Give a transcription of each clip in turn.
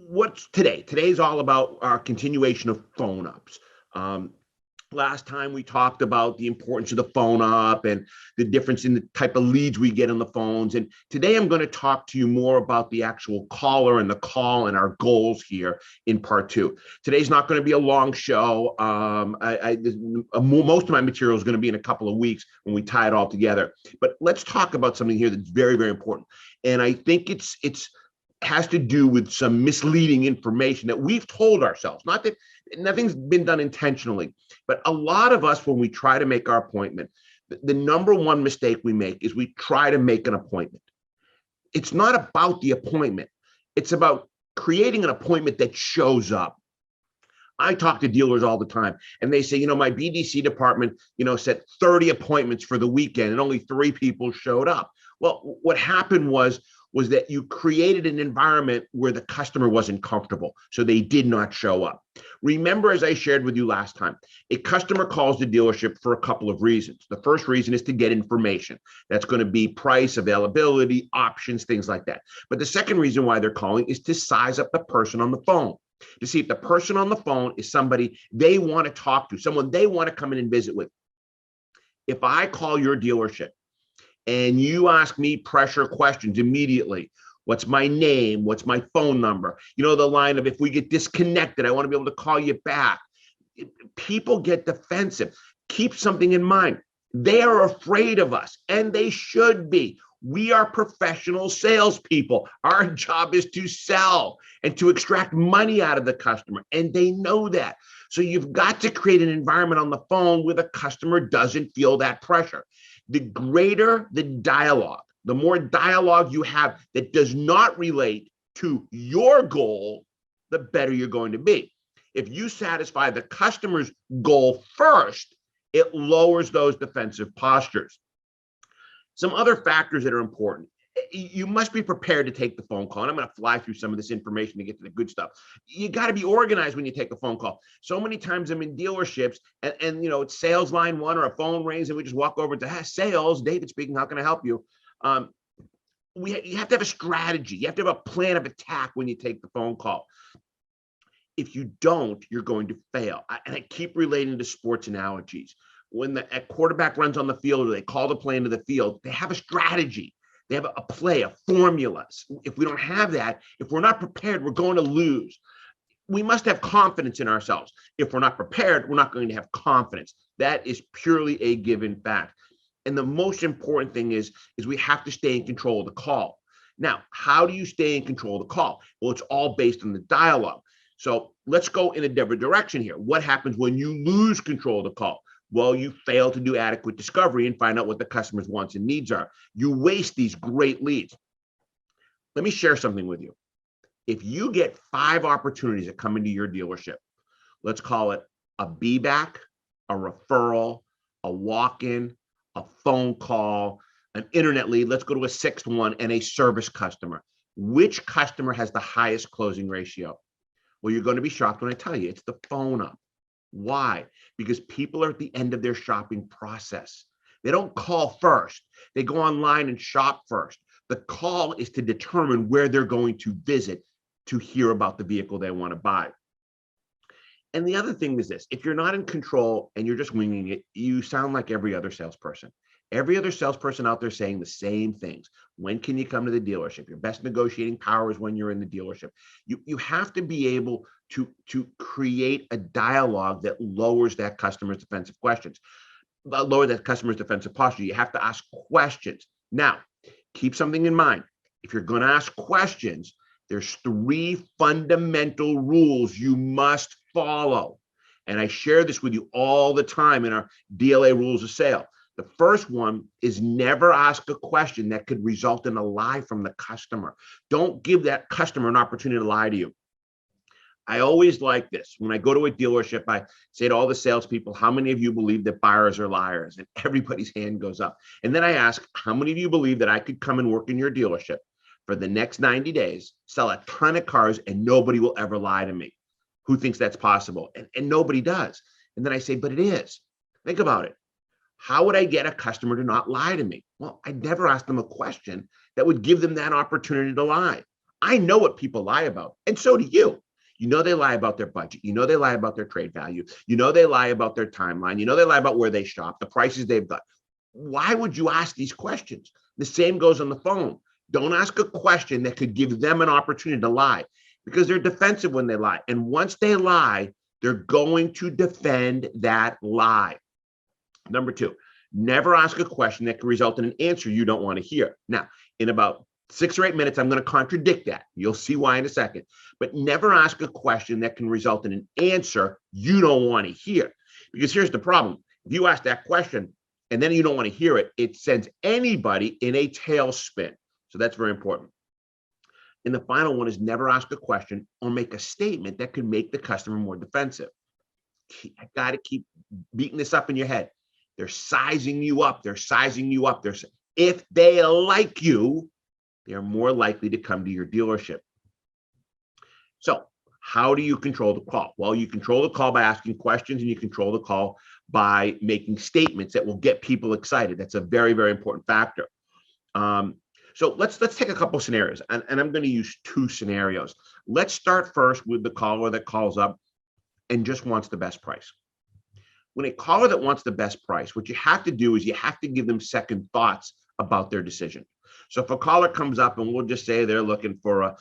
what's today? Today's all about our continuation of phone ups. Um, Last time we talked about the importance of the phone up and the difference in the type of leads we get on the phones. And today I'm going to talk to you more about the actual caller and the call and our goals here in part two. Today's not going to be a long show. Most of my material is going to be in a couple of weeks when we tie it all together. But let's talk about something here that's very, very important. And I think it's has to do with some misleading information that we've told ourselves. Not that nothing's been done intentionally, but a lot of us, when we try to make our appointment, the number one mistake we make is we try to make an appointment. It's not about the appointment. It's about creating an appointment that shows up. I talk to dealers all the time, and they say, my BDC department, set 30 appointments for the weekend, and only 3 people showed up. Well, what happened was that you created an environment where the customer wasn't comfortable, so they did not show up. Remember, as I shared with you last time, a customer calls the dealership for a couple of reasons. The first reason is to get information. That's going to be price, availability, options, things like that. But the second reason why they're calling is to size up the person on the phone, to see if the person on the phone is somebody they want to talk to, someone they want to come in and visit with. If I call your dealership and you ask me pressure questions immediately, what's my name? What's my phone number? The line of, if we get disconnected, I want to be able to call you back. People get defensive. Keep something in mind. They are afraid of us, and they should be. We are professional salespeople. Our job is to sell and to extract money out of the customer, and they know that. So you've got to create an environment on the phone where the customer doesn't feel that pressure. The greater the dialogue, the more dialogue you have that does not relate to your goal, the better you're going to be. If you satisfy the customer's goal first, it lowers those defensive postures. Some other factors that are important. You must be prepared to take the phone call. And I'm going to fly through some of this information to get to the good stuff. You got to be organized when you take a phone call. So many times I'm in dealerships and it's sales line 1 or a phone rings and we just walk over to sales. David speaking. How can I help you? You have to have a strategy. You have to have a plan of attack when you take the phone call. If you don't, you're going to fail. And I keep relating to sports analogies. When the quarterback runs on the field or they call the play into the field, they have a strategy. They have a play, a formula. If we don't have that, if we're not prepared, we're going to lose. We must have confidence in ourselves. If we're not prepared, we're not going to have confidence. That is purely a given fact. And the most important thing is we have to stay in control of the call. Now, how do you stay in control of the call? Well, it's all based on the dialogue. So let's go in a different direction here. What happens when you lose control of the call? Well, you fail to do adequate discovery and find out what the customer's wants and needs are. You waste these great leads. Let me share something with you. If you get 5 opportunities that come into your dealership, let's call it a be-back, a referral, a walk-in, a phone call, an internet lead, let's go to a 6th one, and a service customer. Which customer has the highest closing ratio? Well, you're going to be shocked when I tell you it's the phone up. Why? Because people are at the end of their shopping process. They don't call first. They go online and shop first. The call is to determine where they're going to visit to hear about the vehicle they want to buy. And the other thing is this: if you're not in control and you're just winging it, you sound like every other salesperson. Every other salesperson out there saying the same things. When can you come to the dealership? Your best negotiating power is when you're in the dealership. You have to be able to create a dialogue that lowers that customer's defensive questions, lower that customer's defensive posture. You have to ask questions. Now, keep something in mind. If you're going to ask questions, there's 3 fundamental rules you must follow. And I share this with you all the time in our DLA rules of sale. The first one is never ask a question that could result in a lie from the customer. Don't give that customer an opportunity to lie to you. I always like this. When I go to a dealership, I say to all the salespeople, how many of you believe that buyers are liars? And everybody's hand goes up. And then I ask, how many of you believe that I could come and work in your dealership for the next 90 days, sell a ton of cars, and nobody will ever lie to me? Who thinks that's possible? And nobody does. And then I say, but it is. Think about it. How would I get a customer to not lie to me? Well, I'd never ask them a question that would give them that opportunity to lie. I know what people lie about, and so do you. You know they lie about their budget. You know they lie about their trade value. You know they lie about their timeline. You know they lie about where they shop, the prices they've got. Why would you ask these questions? The same goes on the phone. Don't ask a question that could give them an opportunity to lie, because they're defensive when they lie. And once they lie, they're going to defend that lie. Number two, never ask a question that can result in an answer you don't want to hear. Now, in about 6 or 8 minutes, I'm going to contradict that. You'll see why in a second. But never ask a question that can result in an answer you don't want to hear. Because here's the problem. If you ask that question and then you don't want to hear it, it sends anybody in a tailspin. So that's very important. And the final one is never ask a question or make a statement that could make the customer more defensive. I got to keep beating this up in your head. They're sizing you up. They're sizing you up. If they like you, they're more likely to come to your dealership. So how do you control the call? Well, you control the call by asking questions, and you control the call by making statements that will get people excited. That's a very, very important factor. So let's take a couple scenarios, and I'm going to use 2 scenarios. Let's start first with the caller that calls up and just wants the best price. When a caller that wants the best price, what you have to do is you have to give them second thoughts about their decision. So if a caller comes up and we'll just say they're looking for a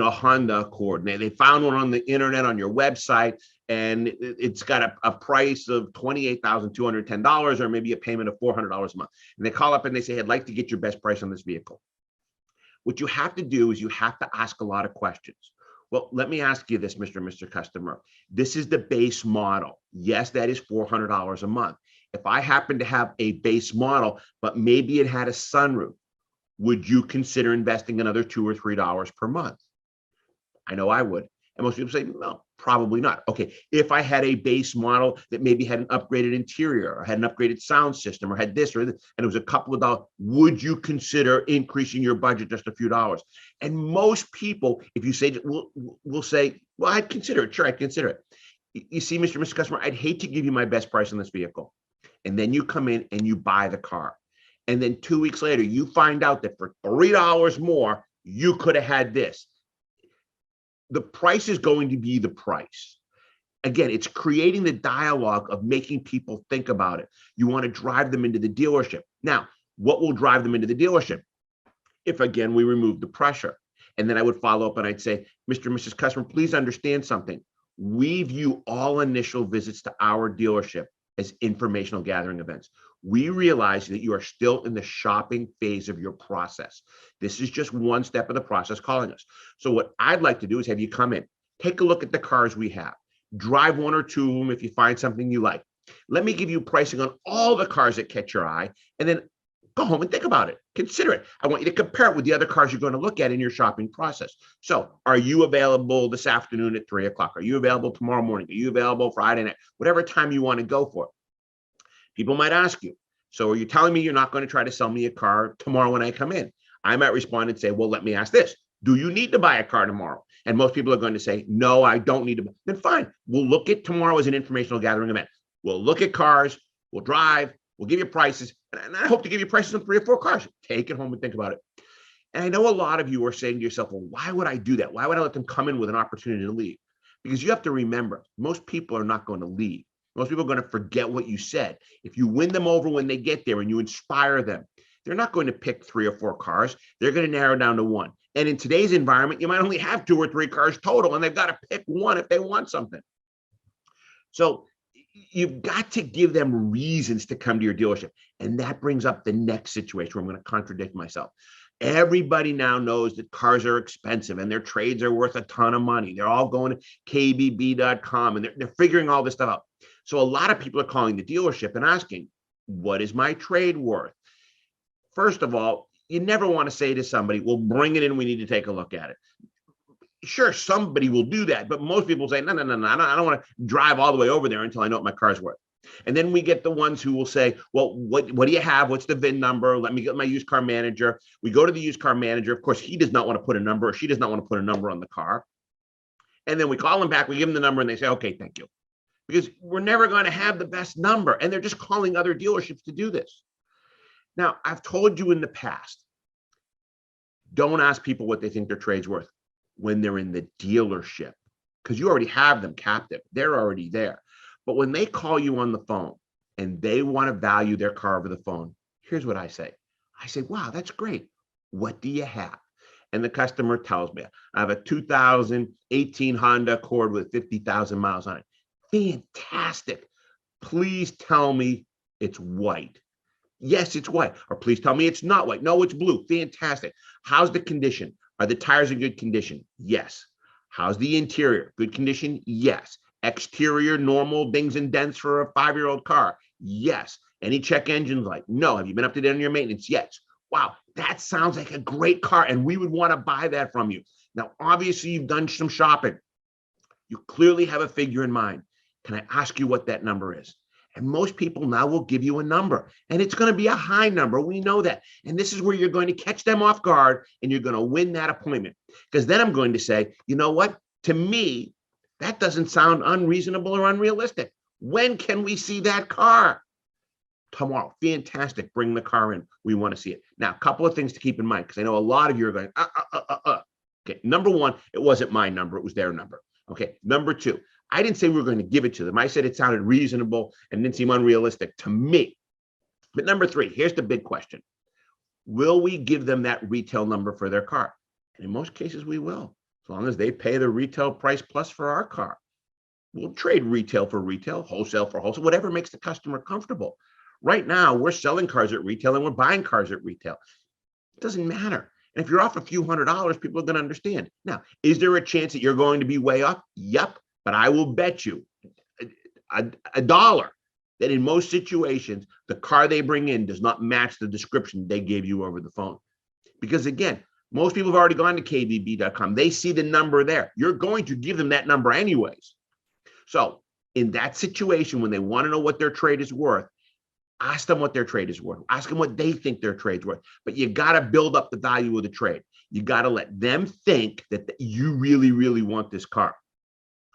Honda Accord, and they found one on the internet on your website, and it's got a price of $28,210 or maybe a payment of $400 a month. And they call up and they say, I'd like to get your best price on this vehicle. What you have to do is you have to ask a lot of questions. Well, let me ask you this, Mr. Customer. This is the base model. Yes, that is $400 a month. If I happen to have a base model, but maybe it had a sunroof, would you consider investing another $2 or $3 per month? I know I would. And most people say, no, probably not. Okay, if I had a base model that maybe had an upgraded interior or had an upgraded sound system or had this or this, and it was a couple of dollars, would you consider increasing your budget just a few dollars? And most people, if you say, will say, well, I'd consider it. Sure, I'd consider it. You see, Mr. Customer, I'd hate to give you my best price on this vehicle. And then you come in and you buy the car. And then 2 weeks later, you find out that for $3 more, you could have had this. The price is going to be the price. Again, it's creating the dialogue of making people think about it. You want to drive them into the dealership. Now, what will drive them into the dealership? If, again, we remove the pressure. And then I would follow up and I'd say, Mr. and Mrs. Customer, please understand something. We view all initial visits to our dealership as informational gathering events. We realize that you are still in the shopping phase of your process. This is just one step of the process calling us. So what I'd like to do is have you come in, take a look at the cars we have, drive 1 or 2 of them if you find something you like. Let me give you pricing on all the cars that catch your eye, and then go home and think about it. Consider it. I want you to compare it with the other cars you're going to look at in your shopping process. So are you available this afternoon at 3 o'clock? Are you available tomorrow morning? Are you available Friday night? Whatever time you want to go for. People might ask you, so are you telling me you're not going to try to sell me a car tomorrow when I come in? I might respond and say, well, let me ask this. Do you need to buy a car tomorrow? And most people are going to say, no, I don't need to. Then fine. We'll look at tomorrow as an informational gathering event. We'll look at cars. We'll drive. We'll give you prices. And I hope to give you prices on 3 or 4 cars. Take it home and think about it. And I know a lot of you are saying to yourself, well, why would I do that? Why would I let them come in with an opportunity to leave? Because you have to remember, most people are not going to leave. Most people are going to forget what you said. If you win them over when they get there and you inspire them, they're not going to pick 3 or 4 cars. They're going to narrow down to 1. And in today's environment, you might only have 2 or 3 cars total, and they've got to pick 1 if they want something. So you've got to give them reasons to come to your dealership. And that brings up the next situation where I'm going to contradict myself. Everybody now knows that cars are expensive and their trades are worth a ton of money. They're all going to kbb.com and they're figuring all this stuff out. So a lot of people are calling the dealership and asking, what is my trade worth? First of all, you never want to say to somebody, well, bring it in. We need to take a look at it. Sure, somebody will do that. But most people say, no, I don't want to drive all the way over there until I know what my car's worth. And then we get the ones who will say, well, what do you have? What's the VIN number? Let me get my used car manager. We go to the used car manager. Of course, he does not want to put a number, or she does not want to put a number on the car. And then we call them back. We give them the number and they say, okay, thank you. Because we're never going to have the best number. And they're just calling other dealerships to do this. Now, I've told you in the past, don't ask people what they think their trade's worth. when they're in the dealership, because you already have them captive. They're already there. But when they call you on the phone and they want to value their car over the phone, here's what I say. I say, wow, that's great. What do you have? And the customer tells me, I have a 2018 Honda Accord with 50,000 miles on it. Fantastic. Please tell me it's white. Yes, it's white. Or please tell me it's not white. No, it's blue. Fantastic. How's the condition? Are the tires in good condition? Yes. How's the interior? Good condition? Yes. Exterior, normal dings and dents for a 5-year-old car? Yes. Any check engine light? No. Have you been up to date on your maintenance? Yes. Wow, that sounds like a great car, and we would want to buy that from you. Now, obviously, you've done some shopping. You clearly have a figure in mind. Can I ask you what that number is? And most people now will give you a number, and it's going to be a high number. We know that. And this is where you're going to catch them off guard, and you're going to win that appointment. Because then I'm going to say, you know what? To me, that doesn't sound unreasonable or unrealistic. When can we see that car? Tomorrow. Fantastic. Bring the car in. We want to see it. Now, a couple of things to keep in mind, because I know a lot of you are going, Okay. Number one, it wasn't my number. It was their number. Okay. Number two, I didn't say we were going to give it to them. I said it sounded reasonable and didn't seem unrealistic to me. But number three, here's the big question. Will we give them that retail number for their car? And in most cases, we will, as long as they pay the retail price plus for our car. We'll trade retail for retail, wholesale for wholesale, whatever makes the customer comfortable. Right now, we're selling cars at retail and we're buying cars at retail. It doesn't matter. And if you're off a few $100s, people are going to understand. Now, is there a chance that you're going to be way off? Yep. But I will bet you a dollar that in most situations, the car they bring in does not match the description they gave you over the phone. Because again, most people have already gone to kvb.com. They see the number there. You're going to give them that number anyways. So in that situation, when they want to know what their trade is worth, ask them what their trade is worth. Ask them what they think their trade's worth. But you got to build up the value of the trade. You got to let them think that you really, really want this car.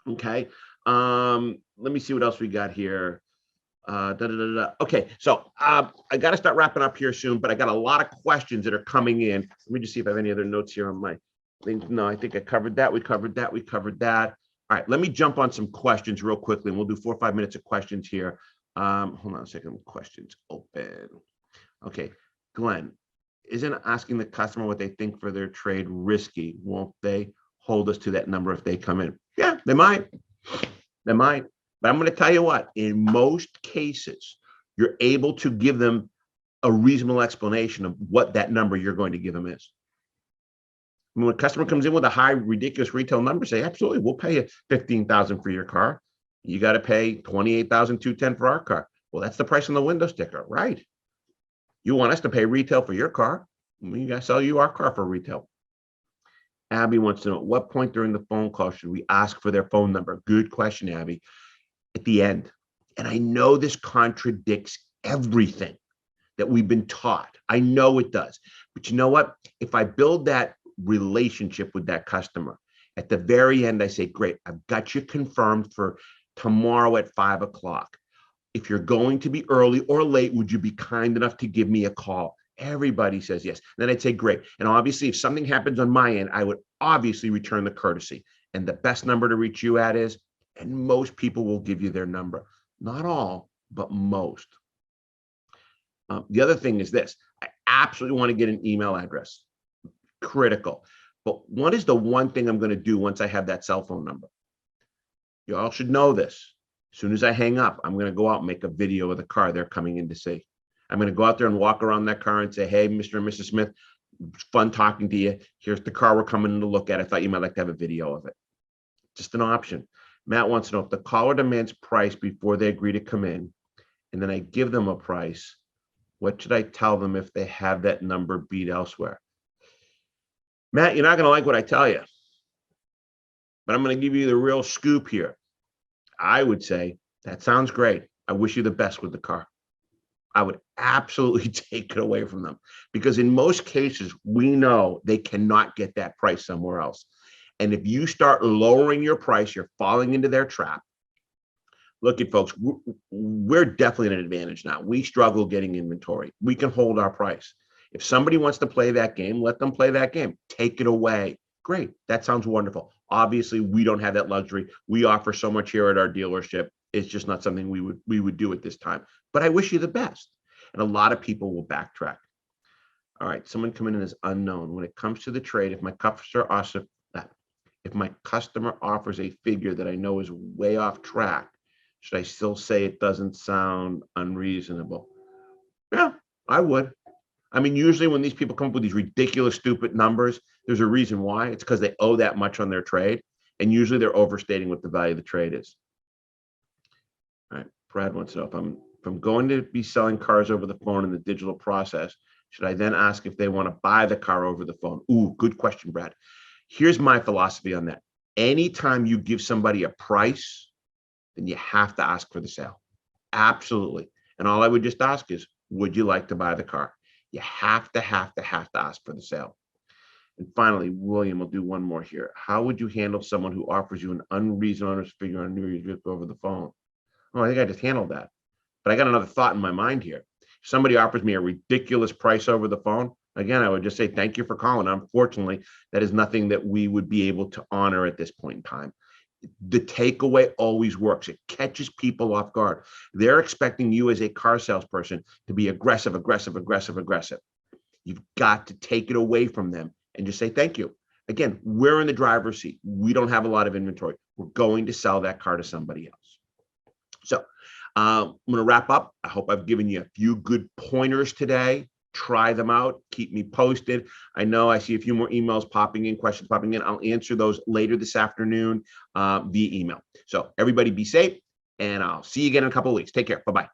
Okay. Let me see what else we got here. Okay. So I got to start wrapping up here soon, but I got a lot of questions that are coming in. Let me just see if I have any other notes here on my thing. No, I think I covered that. We covered that. We covered that. All right. Let me jump on some questions real quickly, and we'll do 4 or 5 minutes of questions here. Hold on a second. Questions open. Okay. Glenn, isn't asking the customer what they think for their trade risky? Won't they hold us to that number if they come in? Yeah, they might. They might. But I'm going to tell you what, in most cases, you're able to give them a reasonable explanation of what that number you're going to give them is. When a customer comes in with a high, ridiculous retail number, say, absolutely, we'll pay you $15,000 for your car. You got to pay $28,210 for our car. Well, that's the price on the window sticker, right? You want us to pay retail for your car? We got to sell you our car for retail. Abby wants to know, at what point during the phone call should we ask for their phone number? Good question, Abby. At the end. And I know this contradicts everything that we've been taught. I know it does. But you know what? If I build that relationship with that customer, at the very end, I say, great, I've got you confirmed for tomorrow at 5 o'clock. If you're going to be early or late, would you be kind enough to give me a call? Everybody says yes. Then I'd say, great. And obviously, if something happens on my end, I would obviously return the courtesy. And the best number to reach you at is, and most people will give you their number. Not all, but most. The other thing is this. I absolutely want to get an email address. Critical. But what is the one thing I'm going to do once I have that cell phone number? You all should know this. As soon as I hang up, I'm going to go out and make a video of the car they're coming in to see. I'm going to go out there and walk around that car and say, hey, Mr. and Mrs. Smith, fun talking to you. Here's the car we're coming in to look at. I thought you might like to have a video of it. Just an option. Matt wants to know, if the caller demands price before they agree to come in, and then I give them a price, what should I tell them if they have that number beat elsewhere? Matt, you're not going to like what I tell you, but I'm going to give you the real scoop here. I would say, that sounds great. I wish you the best with the car. I would absolutely take it away from them, because in most cases, we know they cannot get that price somewhere else. And if you start lowering your price, you're falling into their trap. Look at folks, we're definitely at an advantage now. We struggle getting inventory. We can hold our price. If somebody wants to play that game, let them play that game. Take it away. Great. That sounds wonderful. Obviously, we don't have that luxury. We offer so much here at our dealership. It's just not something we would do at this time. But I wish you the best. And a lot of people will backtrack. All right, someone coming in as unknown. When it comes to the trade, if my customer offers a figure that I know is way off track, should I still say it doesn't sound unreasonable? Yeah, I would. I mean, usually when these people come up with these ridiculous, stupid numbers, there's a reason why. It's because they owe that much on their trade. And usually they're overstating what the value of the trade is. All right, Brad wants to know if I'm going to be selling cars over the phone in the digital process, should I then ask if they want to buy the car over the phone? Ooh, good question, Brad. Here's my philosophy on that. Anytime you give somebody a price, then you have to ask for the sale. Absolutely. And all I would just ask is, would you like to buy the car? You have to ask for the sale. And finally, William, will do one more here. How would you handle someone who offers you an unreasonable figure on a new vehicle over the phone? Oh, I think I just handled that. But I got another thought in my mind here. If somebody offers me a ridiculous price over the phone, again, I would just say, thank you for calling. Unfortunately, that is nothing that we would be able to honor at this point in time. The takeaway always works. It catches people off guard. They're expecting you as a car salesperson to be aggressive. You've got to take it away from them and just say, thank you. Again, we're in the driver's seat. We don't have a lot of inventory. We're going to sell that car to somebody else. So I'm going to wrap up. I hope I've given you a few good pointers today. Try them out. Keep me posted. I know I see a few more emails popping in, questions popping in. I'll answer those later this afternoon via email. So everybody be safe, and I'll see you again in a couple of weeks. Take care. Bye-bye.